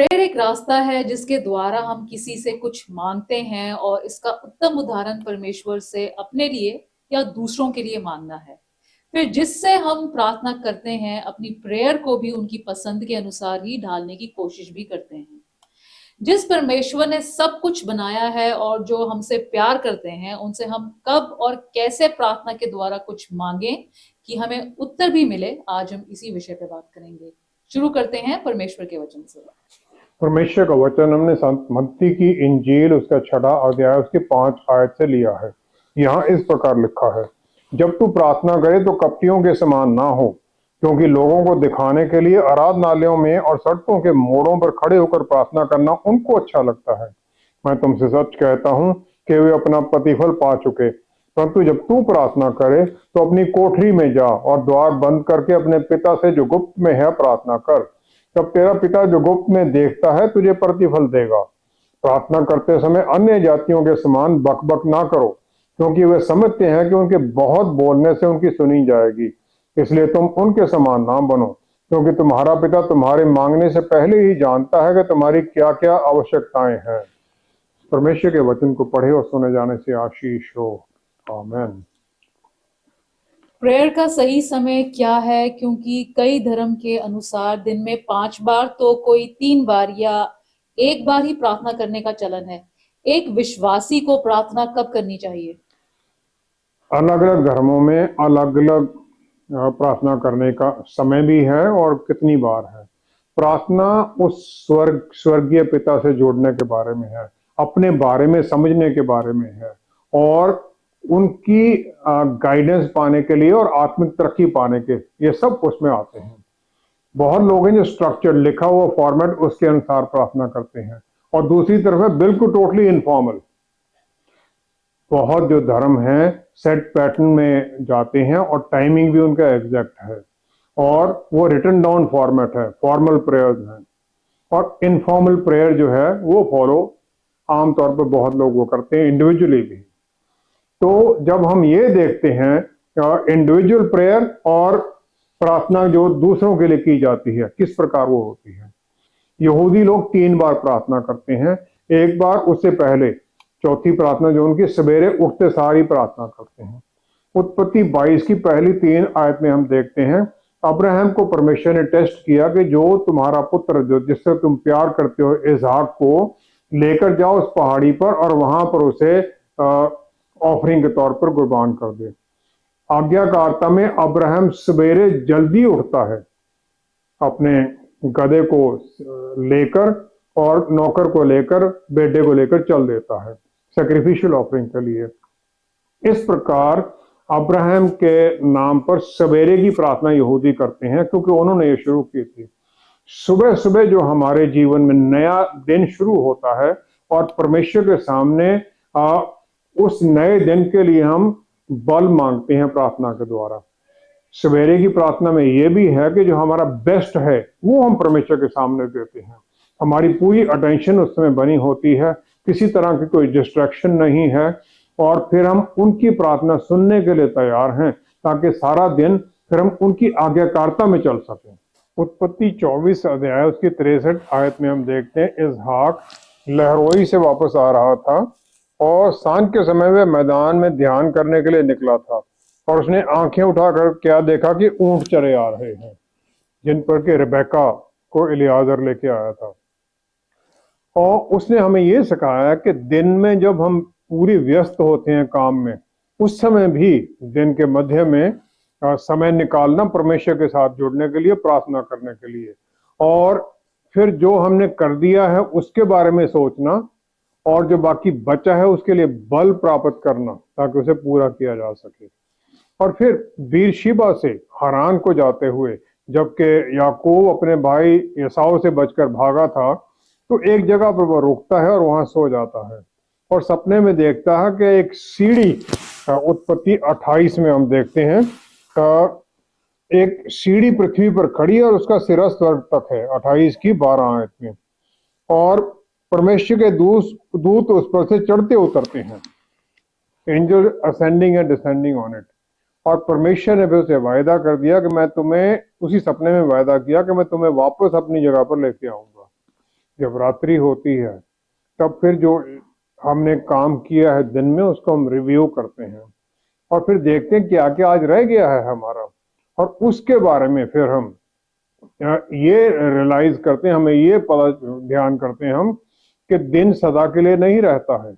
Prayer एक रास्ता है जिसके द्वारा हम किसी से कुछ मांगते हैं और इसका उत्तम उदाहरण परमेश्वर से अपने लिए या दूसरों के लिए मांगना है। फिर जिससे हम प्रार्थना करते हैं अपनी प्रेयर को भी उनकी पसंद के अनुसार ही ढालने की कोशिश भी करते हैं। जिस परमेश्वर ने सब कुछ बनाया है और जो हमसे प्यार करते हैं उनसे हम कब और कैसे प्रार्थना के द्वारा कुछ मांगे कि हमें उत्तर भी मिले, आज हम इसी विषय पे बात करेंगे। शुरू करते हैं परमेश्वर के वचन से। परमेश्वर का वचन हमने संत मत्ती की इंजील उसका 6वां अध्याय उसकी 5 आयत से लिया है। यहाँ इस प्रकार लिखा है, जब तू प्रार्थना करे तो कपटियों के समान ना हो, क्योंकि लोगों को दिखाने के लिए आराधनालयों में और सड़कों के मोड़ों पर खड़े होकर प्रार्थना करना उनको अच्छा लगता है। मैं तुमसे सच कहता हूँ कि वे अपना प्रतिफल पा चुके। परंतु जब तू प्रार्थना करे तो अपनी कोठरी में जा और द्वार बंद करके अपने पिता से जो गुप्त में है प्रार्थना कर। तब तेरा पिता जो गुप्त में देखता है तुझे प्रतिफल देगा। प्रार्थना करते समय अन्य जातियों के समान बकबक ना करो, क्योंकि वे समझते हैं कि उनके बहुत बोलने से उनकी सुनी जाएगी। इसलिए तुम उनके समान ना बनो, क्योंकि तुम्हारा पिता तुम्हारे मांगने से पहले ही जानता है कि तुम्हारी क्या क्या आवश्यकताएं हैं। परमेश्वर के वचन को पढ़े और सुने जाने से आशीष हो। आमीन। प्रेयर का सही समय क्या है? क्योंकि कई धर्म के अनुसार दिन में 5 बार तो कोई 3 बार या 1 बार ही प्रार्थना करने का चलन है। एक विश्वासी को प्रार्थना कब करनी चाहिए? अलग अलग धर्मों में अलग अलग प्रार्थना करने का समय भी है और कितनी बार है। प्रार्थना उस स्वर्गीय पिता से जोड़ने के बारे में है, अपने बारे में समझने के बारे में है और उनकी गाइडेंस पाने के लिए और आत्मिक तरक्की पाने के, ये सब उसमें आते हैं। बहुत लोग हैं जो स्ट्रक्चर लिखा हुआ फॉर्मेट उसके अनुसार प्रार्थना करते हैं और दूसरी तरफ है बिल्कुल टोटली इनफॉर्मल। बहुत जो धर्म है सेट पैटर्न में जाते हैं और टाइमिंग भी उनका एग्जैक्ट है और वो रिटन डाउन फॉर्मेट है, फॉर्मल प्रेयर्स हैं। और इनफॉर्मल प्रेयर जो है वो फॉलो आमतौर पर बहुत लोग वो करते हैं, इंडिविजुअली भी। तो जब हम ये देखते हैं इंडिविजुअल प्रेयर और प्रार्थना जो दूसरों के लिए की जाती है किस प्रकार वो होती है। यहूदी लोग 3 बार प्रार्थना करते हैं, एक बार उससे पहले चौथी प्रार्थना जो उनकी सवेरे उठते सारी प्रार्थना करते हैं। उत्पत्ति 22 की पहली 3 आयत में हम देखते हैं, अब्राहम को परमेश्वर ने टेस्ट किया कि जो तुम्हारा पुत्र जो जिससे तुम प्यार करते हो इसहाक को लेकर जाओ उस पहाड़ी पर और वहां पर उसे ऑफरिंग के तौर पर कुर्बान कर दे। आज्ञाकारिता में अब्राहम सवेरे जल्दी उठता है, अपने गधे को लेकर और नौकर को लेकर बेटे को लेकर चल देता है सैक्रिफिशियल ऑफरिंग के लिए। इस प्रकार अब्राहम के नाम पर सवेरे की प्रार्थना यहूदी करते हैं क्योंकि उन्होंने ये शुरू की थी। सुबह सुबह जो हमारे जीवन में नया दिन शुरू होता है और परमेश्वर के सामने उस नए दिन के लिए हम बल मांगते हैं प्रार्थना के द्वारा। सवेरे की प्रार्थना में यह भी है कि जो हमारा बेस्ट है वो हम परमेश्वर के सामने देते हैं। हमारी पूरी अटेंशन उस समय बनी होती है, किसी तरह की कोई डिस्ट्रैक्शन नहीं है और फिर हम उनकी प्रार्थना सुनने के लिए तैयार हैं ताकि सारा दिन फिर हम उनकी आज्ञाकारिता में चल सकें। उत्पत्ति 24 अध्याय उसकी 63 आयत में हम देखते हैं, इसहाक लहरोई से वापस आ रहा था और सांझ के समय में मैदान में ध्यान करने के लिए निकला था और उसने आंखें उठाकर क्या देखा कि ऊंट चरे आ रहे हैं जिन पर के रिबेका को इलियाजर लेके आया था। और उसने हमें ये सिखाया कि दिन में जब हम पूरी व्यस्त होते हैं काम में, उस समय भी दिन के मध्य में समय निकालना परमेश्वर के साथ जुड़ने के लिए, प्रार्थना करने के लिए, और फिर जो हमने कर दिया है उसके बारे में सोचना और जो बाकी बचा है उसके लिए बल प्राप्त करना ताकि उसे पूरा किया जा सके। और फिर बीरशिबा से हरान को जाते हुए जबकि याकूब अपने भाई एसाव से बचकर भागा था तो एक जगह पर वो रुकता है और वहां सो जाता है और सपने में देखता है कि एक सीढ़ी, उत्पत्ति 28 में हम देखते हैं एक सीढ़ी पृथ्वी पर खड़ी है और उसका सिरा स्वर्ग तक है, 28 की 12 आयत में। और परमेश्वर के दूत उस पर से चढ़ते उतरते हैं, angel ascending and descending on it. और परमेश्वर ने भी उसे वायदा कर दिया कि मैं तुम्हें, उसी सपने में वायदा किया कि मैं तुम्हें वापस अपनी जगह पर लेके आऊंगा। जब रात्रि होती है तब फिर जो हमने काम किया है दिन में उसको हम रिव्यू करते हैं और फिर देखते हैं क्या क्या आज रह गया है हमारा, और उसके बारे में फिर हम ये रियलाइज करते हैं, हमें ये पता ध्यान करते हैं हम कि दिन सदा के लिए नहीं रहता है,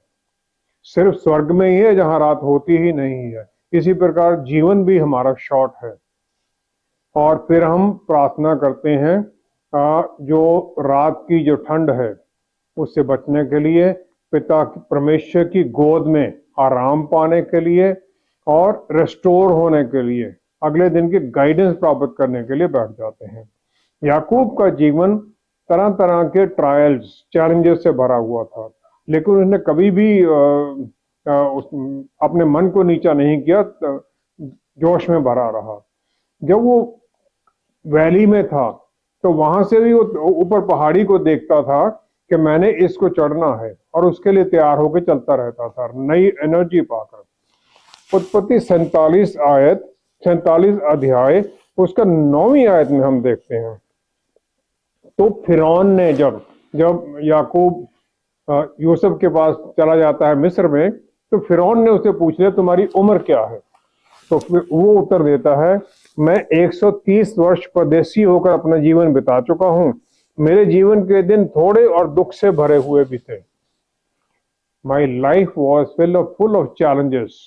सिर्फ स्वर्ग में ही है जहां रात होती ही नहीं है। इसी प्रकार जीवन भी हमारा शॉर्ट है। और फिर हम प्रार्थना करते हैं जो रात की जो ठंड है उससे बचने के लिए, पिता परमेश्वर की गोद में आराम पाने के लिए और रेस्टोर होने के लिए, अगले दिन की गाइडेंस प्राप्त करने के लिए बैठ जाते हैं। याकूब का जीवन तरह तरह के ट्रायल्स, चैलेंजेस से भरा हुआ था, लेकिन उसने कभी भी अपने मन को नीचा नहीं किया, जोश में भरा रहा। जब वो वैली में था तो वहां से भी वो ऊपर पहाड़ी को देखता था कि मैंने इसको चढ़ना है, और उसके लिए तैयार होकर चलता रहता था नई एनर्जी पाकर। उत्पत्ति 47 अध्याय उसका 9वीं आयत में हम देखते हैं, तो फिरौन ने जब याकूब यूसुफ के पास चला जाता है मिस्र में, तो फिरौन ने उसे पूछ लिया तुम्हारी उम्र क्या है, तो फिर वो उत्तर देता है मैं 130 वर्ष परदेसी होकर अपना जीवन बिता चुका हूं, मेरे जीवन के दिन थोड़े और दुख से भरे हुए भी थे। My life was full of challenges.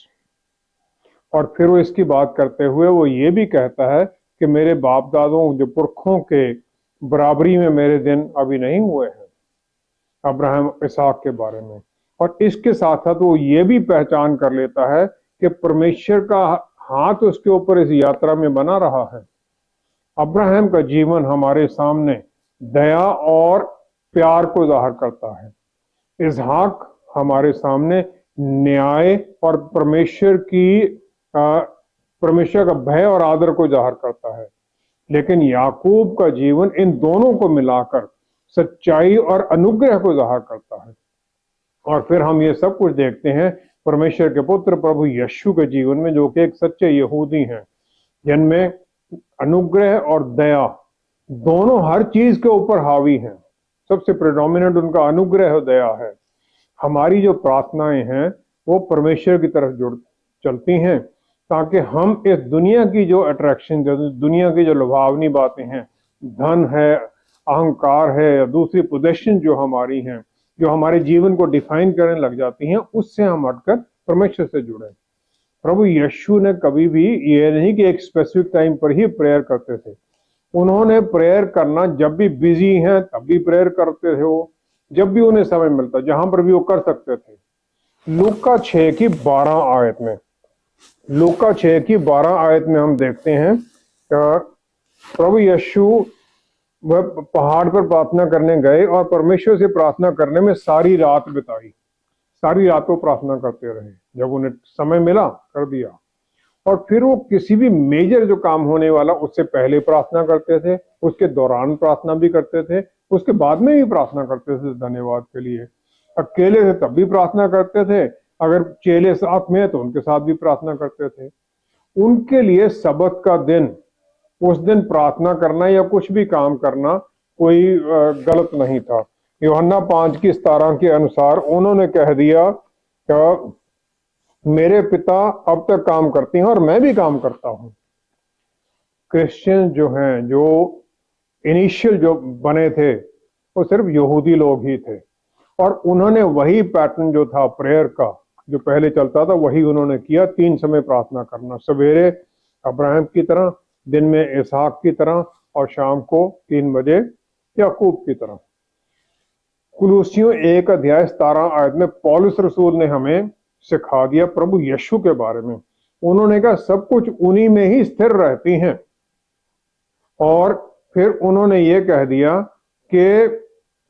और फिर वो इसकी बात करते हुए वो ये भी कहता है कि मेरे बाप दादों जो पुरखों के बराबरी में मेरे दिन अभी नहीं हुए हैं, अब्राहम इसहाक के बारे में। और इसके साथ साथ वो ये भी पहचान कर लेता है कि परमेश्वर का हाथ उसके ऊपर इस यात्रा में बना रहा है। अब्राहम का जीवन हमारे सामने दया और प्यार को जाहिर करता है। इसहाक हमारे सामने न्याय और परमेश्वर का भय और आदर को जाहिर करता है। लेकिन याकूब का जीवन इन दोनों को मिलाकर सच्चाई और अनुग्रह को जाहिर करता है। और फिर हम ये सब कुछ देखते हैं परमेश्वर के पुत्र प्रभु यीशु के जीवन में, जो कि एक सच्चे यहूदी हैं, जिनमें अनुग्रह और दया दोनों हर चीज के ऊपर हावी हैं। सबसे प्रेडोमिनेंट उनका अनुग्रह और दया है। हमारी जो प्रार्थनाएं हैं वो परमेश्वर की तरफ जुड़ चलती हैं, ताकि हम इस दुनिया की जो अट्रैक्शन, दुनिया की जो लुभावनी बातें हैं, धन है, अहंकार है या दूसरी पोजेशन जो हमारी हैं, जो हमारे जीवन को डिफाइन करने लग जाती हैं, उससे हम हटकर परमेश्वर से जुड़े। प्रभु यीशु ने कभी भी ये नहीं कि एक स्पेसिफिक टाइम पर ही प्रेयर करते थे। उन्होंने प्रेयर करना, जब भी बिजी हैं तब भी प्रेयर करते थे वो, जब भी उन्हें समय मिलता, जहां पर भी वो कर सकते थे। लूका 6 की 12 आयत में, लूका 6 की 12 आयत में हम देखते हैं प्रभु यीशु वह पहाड़ पर प्रार्थना करने गए और परमेश्वर से प्रार्थना करने में सारी रात बिताई। सारी रात वो प्रार्थना करते रहे, जब उन्हें समय मिला कर दिया। और फिर वो किसी भी मेजर जो काम होने वाला उससे पहले प्रार्थना करते थे, उसके दौरान प्रार्थना भी करते थे, उसके बाद में भी प्रार्थना करते थे धन्यवाद के लिए। अकेले थे तब भी प्रार्थना करते थे, अगर चेले साथ में है तो उनके साथ भी प्रार्थना करते थे। उनके लिए सबत का दिन, उस दिन प्रार्थना करना या कुछ भी काम करना कोई गलत नहीं था। यूहन्ना 5 की 17 के अनुसार उन्होंने कह दिया कि मेरे पिता अब तक काम करते हैं और मैं भी काम करता हूं। क्रिश्चियन जो हैं, जो इनिशियल जो बने थे वो सिर्फ यहूदी लोग ही थे, और उन्होंने वही पैटर्न जो था प्रेयर का जो पहले चलता था वही उन्होंने किया। 3 समय प्रार्थना करना, सवेरे अब्राहम की तरह, दिन में इसहाक की तरह, और शाम को 3 बजे याकूब की तरह। कुलूसियों 1 अध्याय 17 आयत में पौलुस रसूल ने हमें सिखा दिया प्रभु यीशु के बारे में। उन्होंने कहा सब कुछ उन्हीं में ही स्थिर रहती हैं। और फिर उन्होंने ये कह दिया कि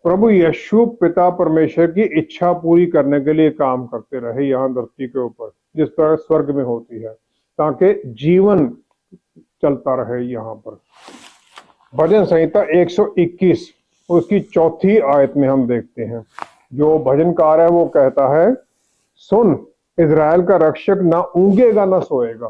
प्रभु यीशु पिता परमेश्वर की इच्छा पूरी करने के लिए काम करते रहे यहाँ धरती के ऊपर, जिस तरह स्वर्ग में होती है, ताकि जीवन चलता रहे यहाँ पर। भजन संहिता 121 उसकी 4थी आयत में हम देखते हैं, जो भजनकार है वो कहता है, सुन इज़राइल का रक्षक ना ऊंघेगा ना सोएगा।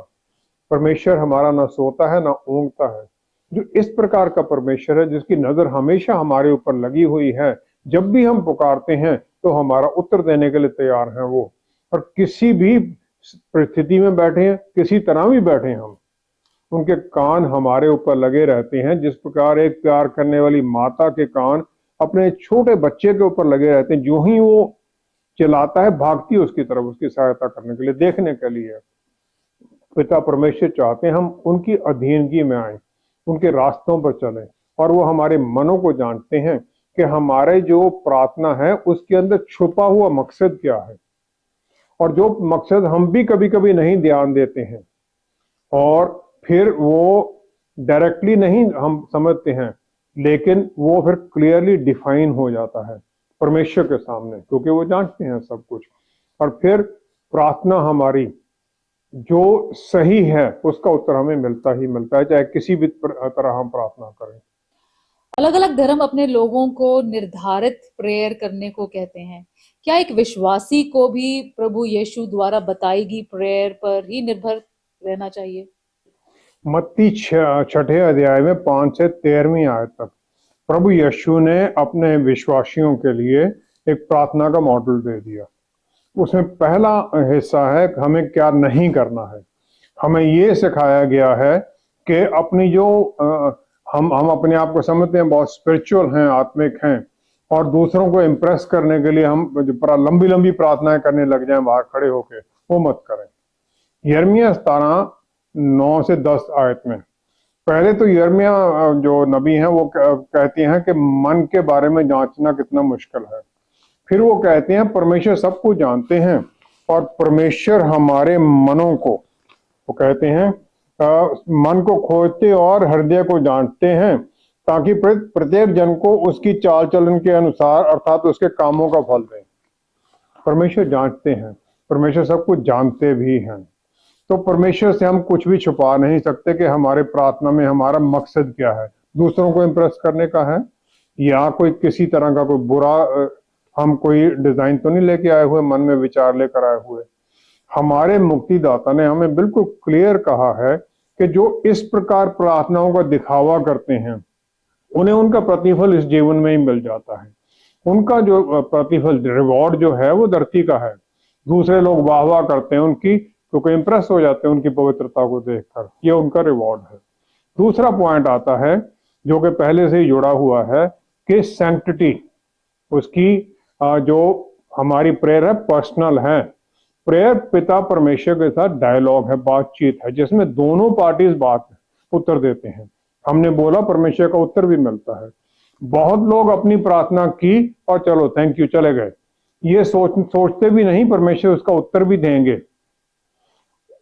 परमेश्वर हमारा ना सोता है ना ऊंघता है। जो इस प्रकार का परमेश्वर है, जिसकी नजर हमेशा हमारे ऊपर लगी हुई है, जब भी हम पुकारते हैं तो हमारा उत्तर देने के लिए तैयार हैं वो। और किसी भी परिस्थिति में बैठे हैं, किसी तरह भी बैठे हैं हम, उनके कान हमारे ऊपर लगे रहते हैं। जिस प्रकार एक प्यार करने वाली माता के कान अपने छोटे बच्चे के ऊपर लगे रहते हैं, जो ही वो चिल्लाता है भागती है उसकी तरफ, उसकी सहायता करने के लिए, देखने के लिए। पिता परमेश्वर चाहते हैं हम उनकी अधीनगी में आए, उनके रास्तों पर चलें, और वो हमारे मनों को जानते हैं कि हमारे जो प्रार्थना है उसके अंदर छुपा हुआ मकसद क्या है, और जो मकसद हम भी कभी कभी नहीं ध्यान देते हैं, और फिर वो डायरेक्टली नहीं हम समझते हैं, लेकिन वो फिर क्लियरली डिफाइन हो जाता है परमेश्वर के सामने, क्योंकि वो जानते हैं सब कुछ। और फिर प्रार्थना हमारी जो सही है उसका उत्तर हमें मिलता ही मिलता है, चाहे किसी भी तरह हम प्रार्थना करें। अलग अलग धर्म अपने लोगों को निर्धारित प्रेयर करने को कहते हैं। क्या एक विश्वासी को भी प्रभु यीशु द्वारा बताई गई प्रेयर पर ही निर्भर रहना चाहिए? मत्ती 6 अध्याय में 5 से 13वीं आयत तक प्रभु यीशु ने अपने विश्वासियों के लिए एक प्रार्थना का मॉडल दे दिया। उसमें पहला हिस्सा है कि हमें क्या नहीं करना है। हमें ये सिखाया गया है कि अपनी जो हम अपने आप को समझते हैं बहुत स्पिरिचुअल हैं, आत्मिक हैं, और दूसरों को इम्प्रेस करने के लिए हम लंबी लंबी प्रार्थनाएं करने लग जाएं बाहर खड़े होके, वो मत करें। यिर्मयाह 17:9 से 10 आयत में पहले तो यिर्मयाह जो नबी हैं वो कहते हैं कि मन के बारे में जांचना कितना मुश्किल है। फिर वो कहते हैं परमेश्वर सब कुछ जानते हैं, और परमेश्वर हमारे मनों को, वो कहते हैं मन को खोजते और हृदय को जानते हैं, ताकि प्रत्येक जन को उसकी चाल चलन के अनुसार अर्थात उसके कामों का फल दें। परमेश्वर जांचते हैं, परमेश्वर सब कुछ जानते भी हैं। तो परमेश्वर से हम कुछ भी छुपा नहीं सकते कि हमारे प्रार्थना में हमारा मकसद क्या है। दूसरों को इम्प्रेस करने का है, या कोई किसी तरह का कोई बुरा हम कोई डिजाइन तो नहीं लेके आए हुए, मन में विचार लेकर आए हुए। हमारे मुक्तिदाता ने हमें बिल्कुल क्लियर कहा है कि जो इस प्रकार प्रार्थनाओं का दिखावा करते हैं उन्हें उनका प्रतिफल इस जीवन में ही मिल जाता है। उनका जो प्रतिफल, रिवॉर्ड जो है वो धरती का है। दूसरे लोग वाह वाह करते हैं उनकी, क्योंकि इंप्रेस हो जाते हैं उनकी पवित्रता को देखकर, ये उनका रिवॉर्ड है। दूसरा पॉइंट आता है जो कि पहले से ही जुड़ा हुआ है कि सैंक्टिटी, उसकी जो हमारी प्रेयर है पर्सनल है। प्रेयर पिता परमेश्वर के साथ डायलॉग है, बातचीत है, जिसमें दोनों पार्टीज बात उत्तर देते हैं। हमने बोला, परमेश्वर का उत्तर भी मिलता है। बहुत लोग अपनी प्रार्थना की और चलो थैंक यू चले गए, ये सोचते भी नहीं परमेश्वर उसका उत्तर भी देंगे।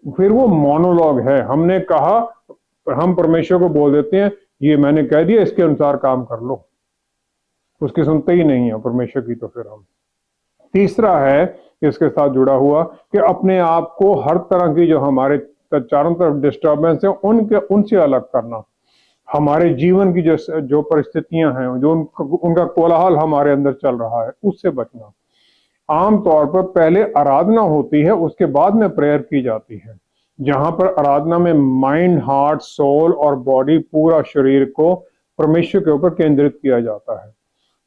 फिर वो मोनोलॉग है, हमने कहा, हम परमेश्वर को बोल देते हैं ये मैंने कह दिया, इसके अनुसार काम कर लो, उसकी सुनते ही नहीं है परमेश्वर की। तो फिर हम तीसरा है इसके साथ जुड़ा हुआ कि अपने आप को हर तरह की जो हमारे चारों तरफ डिस्टर्बेंस है उनसे अलग करना। हमारे जीवन की जो परिस्थितियां हैं, जो उनका कोलाहल हमारे अंदर चल रहा है, उससे बचना। आमतौर पर पहले आराधना होती है, उसके बाद में प्रेयर की जाती है, जहां पर आराधना में माइंड, हार्ट, सोल और बॉडी, पूरा शरीर को परमेश्वर के ऊपर केंद्रित किया जाता है।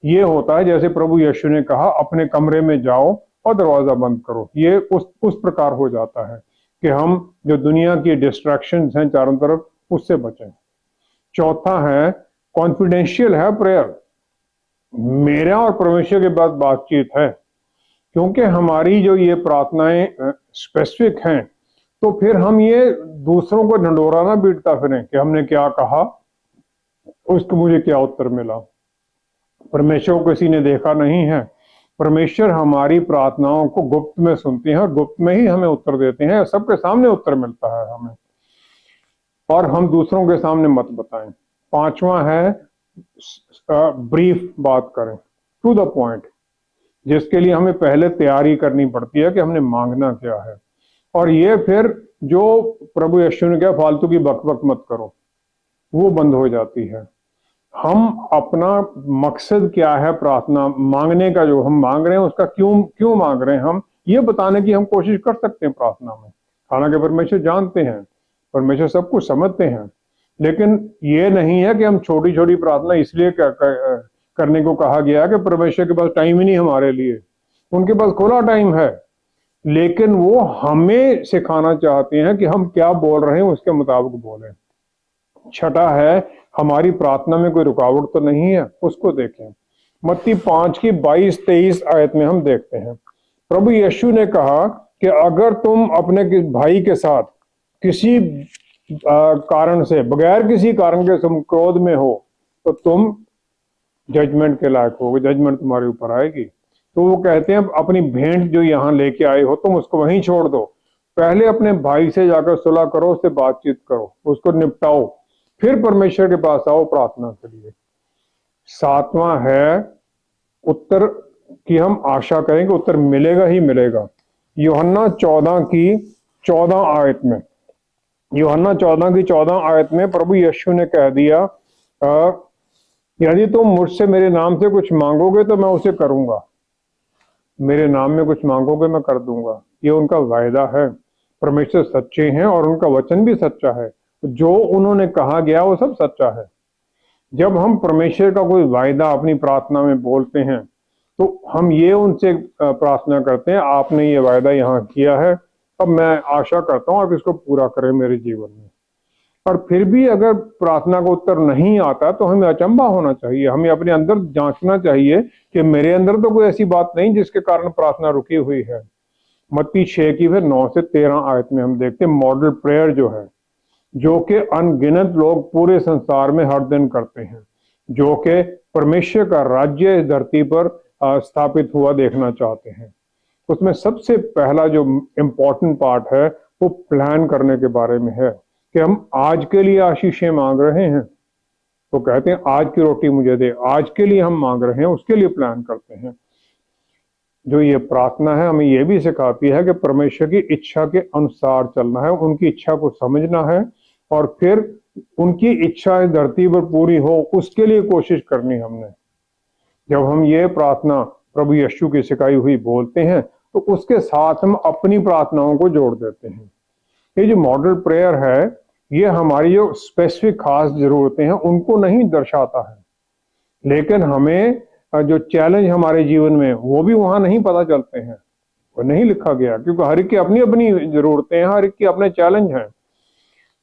ये होता है जैसे प्रभु यीशु ने कहा, अपने कमरे में जाओ और दरवाजा बंद करो। ये उस प्रकार हो जाता है कि हम जो दुनिया की डिस्ट्रैक्शंस हैं चारों तरफ, उससे बचें। चौथा है कॉन्फिडेंशियल है प्रेयर, मेरा और परमेश्वर के बाद बातचीत है। क्योंकि हमारी जो ये प्रार्थनाएं स्पेसिफिक हैं, तो फिर हम ये दूसरों को ढंढोरा ना पीटता फिरें कि हमने क्या कहा, उसको मुझे क्या उत्तर मिला। परमेश्वर को किसी ने देखा नहीं है। परमेश्वर हमारी प्रार्थनाओं को गुप्त में सुनते हैं और गुप्त में ही हमें उत्तर देते हैं। सबके सामने उत्तर मिलता है हमें, और हम दूसरों के सामने मत बताएं। पांचवा है ब्रीफ बात करें, टू द पॉइंट, जिसके लिए हमें पहले तैयारी करनी पड़ती है कि हमने मांगना क्या है। और ये फिर जो प्रभु यीशु ने कहा फालतू की बकबक मत करो, वो बंद हो जाती है। हम अपना मकसद क्या है प्रार्थना मांगने का, जो हम मांग रहे हैं उसका क्यों मांग रहे हैं, हम ये बताने की हम कोशिश कर सकते हैं प्रार्थना में। हालांकि परमेश्वर जानते हैं, परमेश्वर सब कुछ समझते हैं, लेकिन ये नहीं है कि हम छोटी छोटी प्रार्थना इसलिए करने को कहा गया है कि परमेश्वर के पास टाइम ही नहीं हमारे लिए, उनके पास खुला टाइम है, लेकिन वो हमें सिखाना चाहते हैं कि हम क्या बोल रहे हैं उसके मुताबिक बोलें। छठा है, हमारी प्रार्थना में कोई रुकावट तो नहीं है, उसको देखें। मत्ती 5 की 22-23 आयत में हम देखते हैं, प्रभु यीशु ने कहा कि अगर तुम अपने भाई के साथ किसी कारण से, बगैर किसी कारण के तुम क्रोध में हो, तो तुम जजमेंट के लायक हो, जजमेंट तुम्हारे ऊपर आएगी। तो वो कहते हैं अपनी भेंट जो यहाँ लेके आए हो तुम उसको वहीं छोड़ दो, पहले अपने भाई से जाकर सुलह करो, उससे बातचीत करो, उसको निपटाओ, फिर परमेश्वर के पास आओ प्रार्थना के लिए। सातवां है, उत्तर की हम आशा करें कि उत्तर मिलेगा ही मिलेगा। यूहन्ना 14 की 14 आयत में, यूहन्ना 14 की 14 आयत में प्रभु यीशु ने कह दिया, यदि तुम मुझसे मेरे नाम से कुछ मांगोगे तो मैं उसे करूंगा, मेरे नाम में कुछ मांगोगे मैं कर दूंगा। ये उनका वायदा है। परमेश्वर सच्चे हैं और उनका वचन भी सच्चा है, जो उन्होंने कहा गया वो सब सच्चा है। जब हम परमेश्वर का कोई वायदा अपनी प्रार्थना में बोलते हैं तो हम ये उनसे प्रार्थना करते हैं, आपने ये वायदा यहाँ किया है, अब मैं आशा करता हूँ आप इसको पूरा करें मेरे जीवन में। और फिर भी अगर प्रार्थना का उत्तर नहीं आता तो हमें अचंभा होना चाहिए, हमें अपने अंदर जांचना चाहिए कि मेरे अंदर तो कोई ऐसी बात नहीं जिसके कारण प्रार्थना रुकी हुई है। मत्ती 6 की फिर 9 से 13 आयत में हम देखते हैं मॉडल प्रेयर जो है, जो कि अनगिनत लोग पूरे संसार में हर दिन करते हैं, जो कि परमेश्वर का राज्य इस धरती पर स्थापित हुआ देखना चाहते हैं। उसमें सबसे पहला जो इम्पोर्टेंट पार्ट है वो प्लान करने के बारे में है कि हम आज के लिए आशीषें मांग रहे हैं, तो कहते हैं आज की रोटी मुझे दे, आज के लिए हम मांग रहे हैं, उसके लिए प्लान करते हैं। जो ये प्रार्थना है हमें ये भी सिखाती है कि परमेश्वर की इच्छा के अनुसार चलना है, उनकी इच्छा को समझना है और फिर उनकी इच्छा इस धरती पर पूरी हो उसके लिए कोशिश करनी हमने। जब हम ये प्रार्थना प्रभु यीशु की सिखाई हुई बोलते हैं तो उसके साथ हम अपनी प्रार्थनाओं को जोड़ देते हैं। ये जो मॉडल प्रेयर है ये हमारी जो स्पेसिफिक खास जरूरतें हैं उनको नहीं दर्शाता है, लेकिन हमें जो चैलेंज हमारे जीवन में वो भी वहां नहीं पता चलते हैं, वो नहीं लिखा गया, क्योंकि हर एक की अपनी अपनी जरूरतें हैं, हर एक के अपने चैलेंज हैं।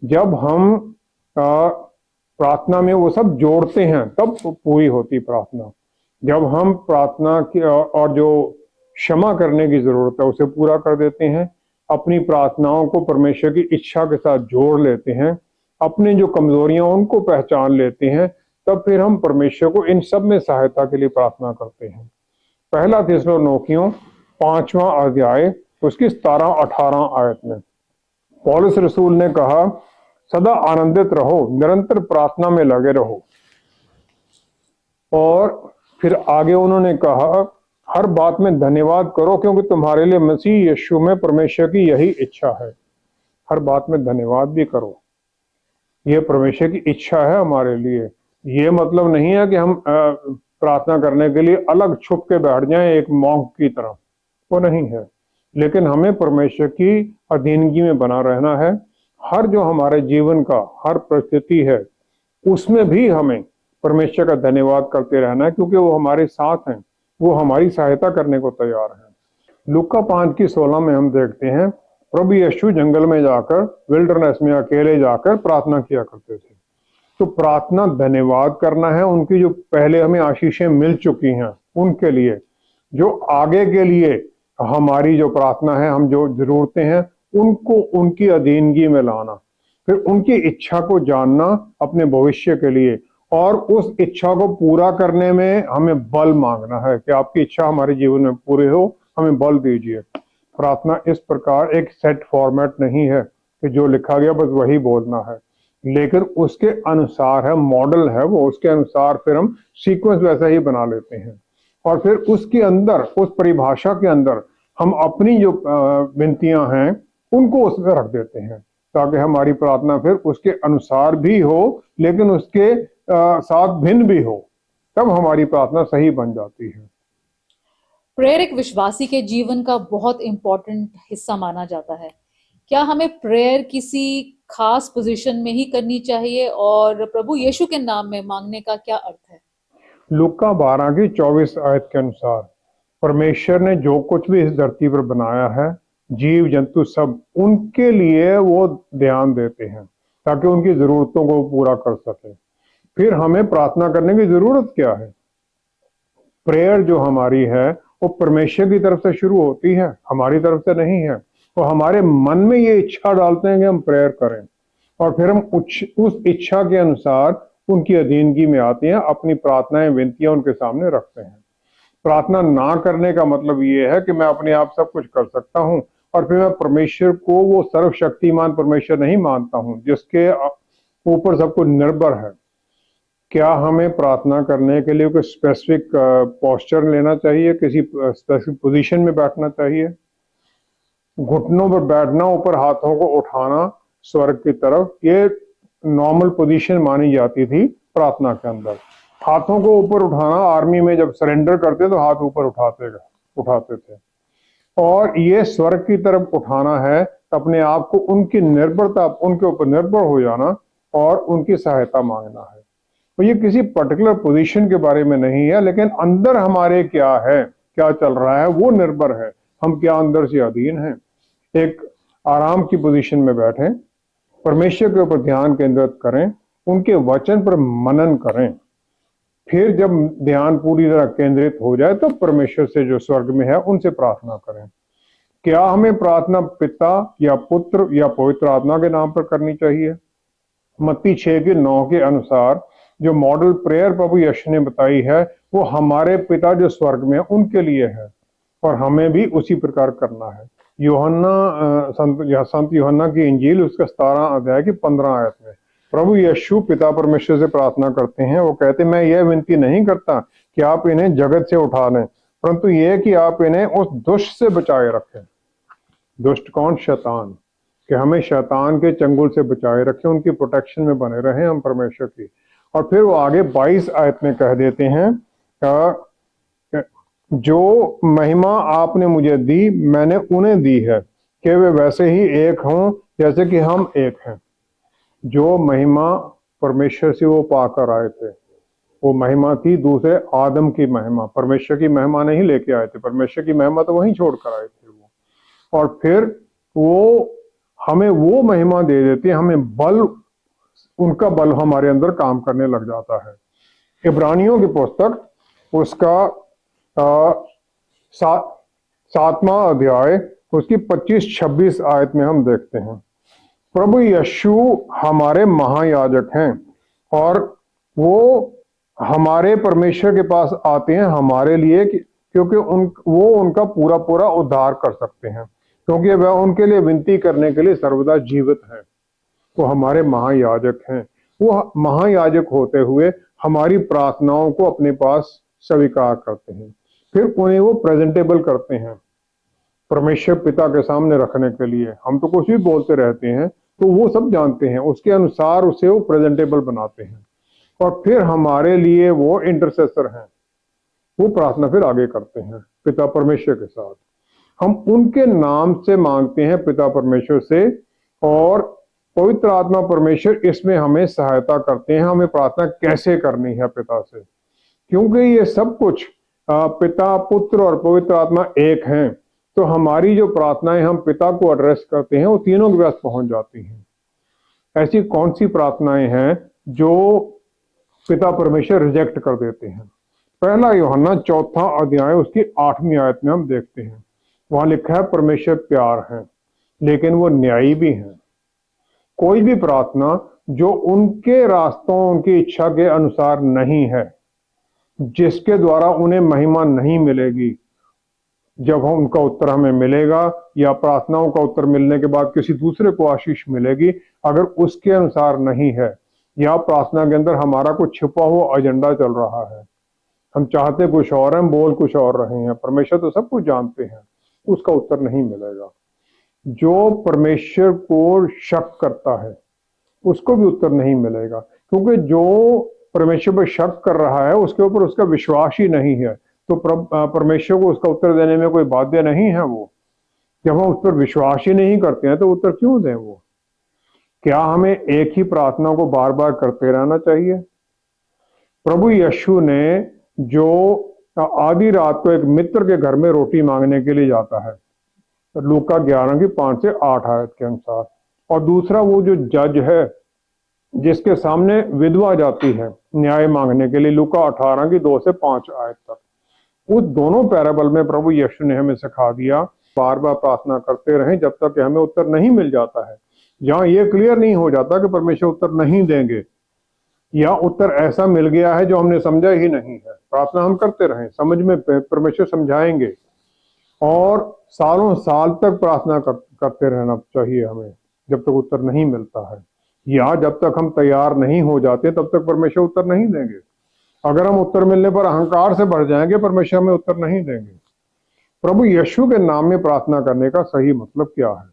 जब हम प्रार्थना में वो सब जोड़ते हैं तब पूरी होती प्रार्थना। जब हम प्रार्थना की और जो क्षमा करने की जरूरत है उसे पूरा कर देते हैं, अपनी प्रार्थनाओं को परमेश्वर की इच्छा के साथ जोड़ लेते हैं, अपनी जो कमजोरियां उनको पहचान लेते हैं, तब फिर हम परमेश्वर को इन सब में सहायता के लिए प्रार्थना करते हैं। पहला थिस्सलुनीकियों 5वां अध्याय उसकी 17-18 आयत में पौलुस रसूल ने कहा, सदा आनंदित रहो, निरंतर प्रार्थना में लगे रहो। और फिर आगे उन्होंने कहा, हर बात में धन्यवाद करो क्योंकि तुम्हारे लिए मसीह यीशु में परमेश्वर की यही इच्छा है। हर बात में धन्यवाद भी करो, यह परमेश्वर की इच्छा है हमारे लिए। ये मतलब नहीं है कि हम प्रार्थना करने के लिए अलग छुप के बैठ जाएं एक मॉन्क की तरह, वो नहीं है, लेकिन हमें परमेश्वर की अधीनगी में बना रहना है। हर जो हमारे जीवन का हर परिस्थिति है उसमें भी हमें परमेश्वर का धन्यवाद करते रहना है, क्योंकि वो हमारे साथ हैं, वो हमारी सहायता करने को तैयार हैं। लूका 5 की 16 में हम देखते हैं प्रभु यीशु जंगल में जाकर, विल्डरनेस में अकेले जाकर प्रार्थना किया करते थे। तो प्रार्थना धन्यवाद करना है उनकी जो पहले हमें आशीषें मिल चुकी हैं उनके लिए, जो आगे के लिए हमारी जो प्रार्थना है, हम जो जरूरतें हैं उनको उनकी अधीनगी में लाना, फिर उनकी इच्छा को जानना अपने भविष्य के लिए, और उस इच्छा को पूरा करने में हमें बल मांगना है कि आपकी इच्छा हमारे जीवन में पूरी हो, हमें बल दीजिए। प्रार्थना इस प्रकार एक सेट फॉर्मेट नहीं है कि जो लिखा गया बस वही बोलना है, लेकिन उसके अनुसार है, मॉडल है वो, उसके अनुसार फिर हम सीक्वेंस वैसा ही बना लेते हैं और फिर उसके अंदर, उस परिभाषा के अंदर हम अपनी जो विनतियां हैं उनको उसमें रख देते हैं, ताकि हमारी प्रार्थना फिर उसके अनुसार भी हो लेकिन उसके साथ भिन्न भी हो, तब हमारी प्रार्थना सही बन जाती है। प्रेयर एक विश्वासी के जीवन का बहुत इंपॉर्टेंट हिस्सा माना जाता है। क्या हमें प्रेयर किसी खास पोजीशन में ही करनी चाहिए और प्रभु यीशु के नाम में मांगने का क्या अर्थ है? लूका 12 की 24 आयत के अनुसार परमेश्वर ने जो कुछ भी इस धरती पर बनाया है, जीव जंतु सब, उनके लिए वो ध्यान देते हैं ताकि उनकी जरूरतों को पूरा कर सके। फिर हमें प्रार्थना करने की जरूरत क्या है? प्रेयर जो हमारी है वो परमेश्वर की तरफ से शुरू होती है, हमारी तरफ से नहीं है। तो हमारे मन में ये इच्छा डालते हैं कि हम प्रेयर करें, और फिर हम उस इच्छा के अनुसार उनकी अधीनगी में आते हैं, अपनी प्रार्थनाएं विनतियां उनके सामने रखते हैं। प्रार्थना ना करने का मतलब ये है कि मैं अपने आप सब कुछ कर सकता हूं और फिर मैं परमेश्वर को वो सर्वशक्तिमान परमेश्वर नहीं मानता हूं जिसके ऊपर सब कुछ निर्भर है। क्या हमें प्रार्थना करने के लिए कोई स्पेसिफिक पोस्चर लेना चाहिए, किसी स्पेसिफिक पोजीशन में बैठना चाहिए? घुटनों पर बैठना, ऊपर हाथों को उठाना स्वर्ग की तरफ, ये नॉर्मल पोजीशन मानी जाती थी प्रार्थना के अंदर। हाथों को ऊपर उठाना, आर्मी में जब सरेंडर करते तो हाथ ऊपर उठाते थे, और ये स्वर्ग की तरफ उठाना है, अपने आप को उनकी निर्भरता, उनके ऊपर निर्भर हो जाना और उनकी सहायता मांगना है। तो ये किसी पर्टिकुलर पोजीशन के बारे में नहीं है, लेकिन अंदर हमारे क्या है, क्या चल रहा है, वो निर्भर है, हम क्या अंदर से अधीन हैं। एक आराम की पोजीशन में बैठें, परमेश्वर के ऊपर ध्यान केंद्रित करें, उनके वचन पर मनन करें। फिर जब ध्यान पूरी तरह केंद्रित हो जाए तो परमेश्वर से जो स्वर्ग में है उनसे प्रार्थना करें। क्या हमें प्रार्थना पिता या पुत्र या पवित्र आत्मा के नाम पर करनी चाहिए? मत्ती 6:9 के अनुसार जो मॉडल प्रेयर प्रभु यीशु ने बताई है वो हमारे पिता जो स्वर्ग में है उनके लिए है, और हमें भी उसी प्रकार करना है। संत यूहन्ना की इंजील उसका 17 अध्याय की 15 आयत में प्रभु यीशु पिता परमेश्वर से प्रार्थना करते हैं। वो कहते, मैं यह विनती नहीं करता कि आप इन्हें जगत से उठा लें, परंतु यह कि आप इन्हें उस दुष्ट से बचाए रखें। दुष्ट कौन? शैतान। कि हमें शैतान के चंगुल से बचाए रखें, उनकी प्रोटेक्शन में बने रहें हम परमेश्वर की। और फिर वो आगे 22 आयत में कह देते हैं, जो महिमा आपने मुझे दी मैंने उन्हें दी है कि वे वैसे ही एक हों जैसे कि हम एक हैं। जो महिमा परमेश्वर से वो पाकर आए थे, वो महिमा थी दूसरे आदम की महिमा, परमेश्वर की महिमा नहीं लेके आए थे। परमेश्वर की महिमा तो वहीं छोड़कर आए थे वो, और फिर वो हमें वो महिमा दे देती है, हमें बल, उनका बल हमारे अंदर काम करने लग जाता है। इब्रानियों की पुस्तक उसका 7वां अध्याय उसकी 25-26 आयत में हम देखते हैं, प्रभु यीशु हमारे महायाजक हैं और वो हमारे परमेश्वर के पास आते हैं हमारे लिए, क्योंकि वो उनका पूरा पूरा उद्धार कर सकते हैं, क्योंकि वह उनके लिए विनती करने के लिए सर्वदा जीवित हैं। वो हमारे महायाजक हैं। वो महायाजक होते हुए हमारी प्रार्थनाओं को अपने पास स्वीकार करते हैं, फिर उन्हें वो प्रेजेंटेबल करते हैं परमेश्वर पिता के सामने रखने के लिए। हम तो कुछ भी बोलते रहते हैं, तो वो सब जानते हैं, उसके अनुसार उसे वो प्रेजेंटेबल बनाते हैं, और फिर हमारे लिए वो इंटरसेसर हैं। वो प्रार्थना फिर आगे करते हैं पिता परमेश्वर के साथ। हम उनके नाम से मांगते हैं पिता परमेश्वर से, और पवित्र आत्मा परमेश्वर इसमें हमें सहायता करते हैं हमें प्रार्थना कैसे करनी है पिता से, क्योंकि ये सब कुछ पिता पुत्र और पवित्र आत्मा एक हैं। तो हमारी जो प्रार्थनाएं हम पिता को एड्रेस करते हैं वो तीनों के पास पहुंच जाती हैं। ऐसी कौन सी प्रार्थनाएं हैं जो पिता परमेश्वर रिजेक्ट कर देते हैं? पहला यूहन्ना 4 अध्याय उसकी 8वीं आयत में हम देखते हैं, वहां लिखा है परमेश्वर प्यार है लेकिन वो न्यायी भी है। कोई भी प्रार्थना जो उनके रास्तों, उनकी इच्छा के अनुसार नहीं है, जिसके द्वारा उन्हें महिमा नहीं मिलेगी, जब हम उनका उत्तर हमें मिलेगा या प्रार्थनाओं का उत्तर मिलने के बाद किसी दूसरे को आशीष मिलेगी, अगर उसके अनुसार नहीं है या प्रार्थना के अंदर हमारा कुछ छुपा हुआ एजेंडा चल रहा है, हम चाहते कुछ और हैं, बोल कुछ और रहे हैं, परमेश्वर तो सब कुछ जानते हैं, उसका उत्तर नहीं मिलेगा। जो परमेश्वर को शक करता है उसको भी उत्तर नहीं मिलेगा, क्योंकि जो परमेश्वर पर शक कर रहा है उसके ऊपर उसका विश्वास ही नहीं है, तो परमेश्वर को उसका उत्तर देने में कोई बाध्य नहीं है वो। जब हम उस पर विश्वास ही नहीं करते हैं तो उत्तर क्यों दें वो? क्या हमें एक ही प्रार्थना को बार बार करते रहना चाहिए? प्रभु यीशु ने जो आधी रात को एक मित्र के घर में रोटी मांगने के लिए जाता है, लूका 11 की 5 से 8 आयत के अनुसार। और दूसरा वो जो जज है जिसके सामने विधवा जाती है न्याय मांगने के लिए, लूका 18 की 2 से 5 आयत तक। उस दोनों पैराबल में प्रभु यीशु ने हमें सिखा दिया बार बार प्रार्थना करते रहें जब तक कि हमें उत्तर नहीं मिल जाता है। जहां ये क्लियर नहीं हो जाता कि परमेश्वर उत्तर नहीं देंगे या उत्तर ऐसा मिल गया है जो हमने समझा ही नहीं है, प्रार्थना हम करते रहें, समझ में परमेश्वर समझाएंगे। और सालों साल तक प्रार्थना करते रहना चाहिए हमें जब तक उत्तर नहीं मिलता है, या जब तक हम तैयार नहीं हो जाते तब तक परमेश्वर उत्तर नहीं देंगे। अगर हम उत्तर मिलने पर अहंकार से बढ़ जाएंगे, परमेश्वर हमें उत्तर नहीं देंगे। प्रभु यीशु के नाम में प्रार्थना करने का सही मतलब क्या है?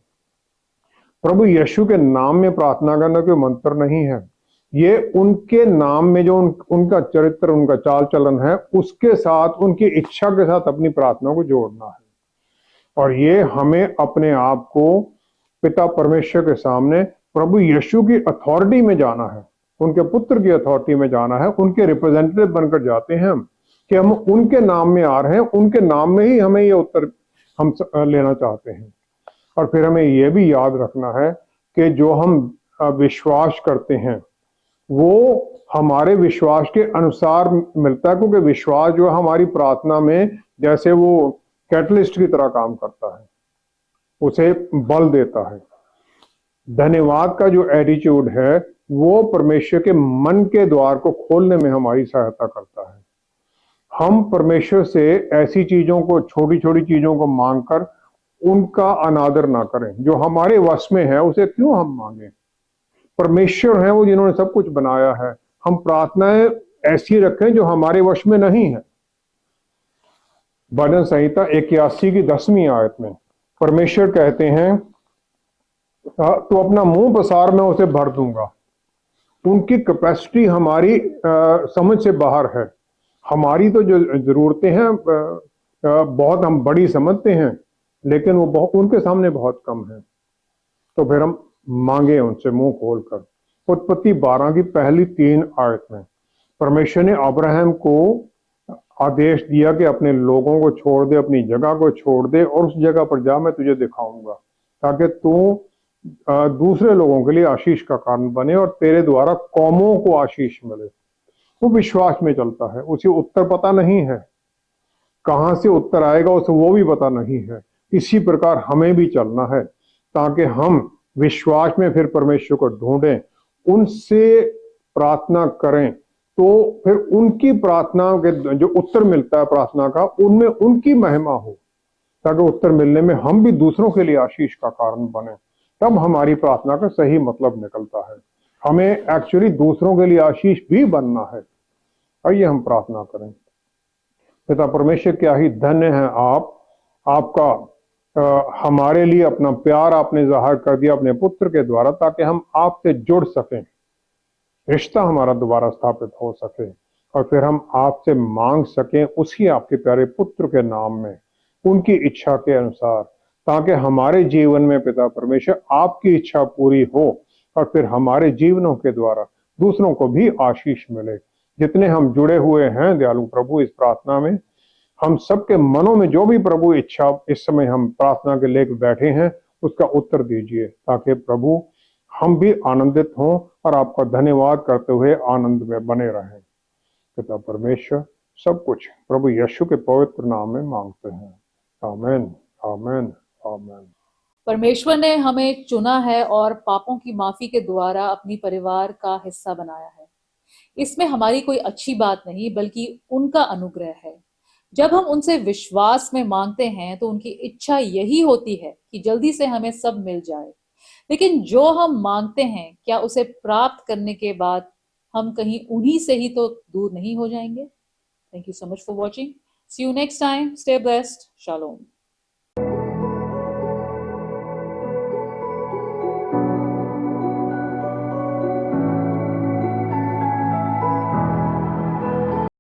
प्रभु यीशु के नाम में प्रार्थना करना कोई मंत्र नहीं है, ये उनके नाम में जो उनका चरित्र, उनका चाल चलन है, उसके साथ, उनकी इच्छा के साथ अपनी प्रार्थना को जोड़ना है। और ये हमें अपने आप को पिता परमेश्वर के सामने प्रभु यीशु की अथॉरिटी में जाना है, उनके पुत्र की अथॉरिटी में जाना है, उनके रिप्रेजेंटेटिव बनकर जाते हैं हम, कि हम उनके नाम में आ रहे हैं, उनके नाम में ही हमें ये उत्तर हम लेना चाहते हैं। और फिर हमें यह भी याद रखना है कि जो हम विश्वास करते हैं वो हमारे विश्वास के अनुसार मिलता है, क्योंकि विश्वास जो है हमारी प्रार्थना में जैसे वो कैटलिस्ट की तरह काम करता है, उसे बल देता है। धन्यवाद का जो एटीट्यूड है वो परमेश्वर के मन के द्वार को खोलने में हमारी सहायता करता है। हम परमेश्वर से ऐसी चीजों को, छोटी छोटी चीजों को मांगकर उनका अनादर ना करें। जो हमारे वश में है उसे क्यों हम मांगे? परमेश्वर है वो जिन्होंने सब कुछ बनाया है। हम प्रार्थनाएं ऐसी रखें जो हमारे वश में नहीं है। भजन संहिता 81 की 10वीं आयत में परमेश्वर कहते हैं, तो अपना मुंह पसार मैं उसे भर दूंगा। उनकी कैपेसिटी हमारी समझ से बाहर है। हमारी तो जो जरूरतें हैं बहुत हम बड़ी समझते हैं, लेकिन वो उनके सामने बहुत कम है। तो फिर हम मांगे उनसे मुंह खोलकर। उत्पत्ति 12 की पहली 3 आयत में परमेश्वर ने अब्राहम को आदेश दिया कि अपने लोगों को छोड़ दे, अपनी जगह को छोड़ दे और उस जगह पर जा, मैं तुझे दिखाऊंगा, ताकि तू दूसरे लोगों के लिए आशीष का कारण बने और तेरे द्वारा कौमों को आशीष मिले। वो विश्वास में चलता है, उसे उत्तर पता नहीं है, कहां से उत्तर आएगा उसे वो भी पता नहीं है। इसी प्रकार हमें भी चलना है ताकि हम विश्वास में फिर परमेश्वर को ढूंढें, उनसे प्रार्थना करें, तो फिर उनकी प्रार्थना के जो उत्तर मिलता है प्रार्थना का, उनमें उनकी महिमा हो, ताकि उत्तर मिलने में हम भी दूसरों के लिए आशीष का कारण बने। तब हमारी प्रार्थना का सही मतलब निकलता है। हमें एक्चुअली दूसरों के लिए आशीष भी बनना है। आइए हम प्रार्थना करें। पिता परमेश्वर, क्या ही धन्य है आपका हमारे लिए अपना प्यार आपने जाहिर कर दिया अपने पुत्र के द्वारा, ताकि हम आपसे जुड़ सकें, रिश्ता हमारा दोबारा स्थापित हो सके और फिर हम आपसे मांग सकें उसी आपके प्यारे पुत्र के नाम में, उनकी इच्छा के अनुसार, ताकि हमारे जीवन में पिता परमेश्वर आपकी इच्छा पूरी हो और फिर हमारे जीवनों के द्वारा दूसरों को भी आशीष मिले। जितने हम जुड़े हुए हैं दयालु प्रभु इस प्रार्थना में, हम सबके मनों में जो भी प्रभु इच्छा इस समय हम प्रार्थना के लेकर बैठे हैं उसका उत्तर दीजिए, ताकि प्रभु हम भी आनंदित हों और आपका धन्यवाद करते हुए आनंद में बने रहें। पिता परमेश्वर सब कुछ प्रभु यीशु के पवित्र नाम में मांगते हैं। आमीन, आमीन, आमीन। परमेश्वर ने हमें चुना है और पापों की माफी के द्वारा अपनी परिवार का हिस्सा बनाया है। इसमें हमारी कोई अच्छी बात नहीं, बल्कि उनका अनुग्रह है। जब हम उनसे विश्वास में मांगते हैं तो उनकी इच्छा यही होती है कि जल्दी से हमें सब मिल जाए। लेकिन जो हम मांगते हैं, क्या उसे प्राप्त करने के बाद हम कहीं उन्हीं से ही तो दूर नहीं हो जाएंगे? Thank you so much for watching. See you next time. Stay blessed. Shalom.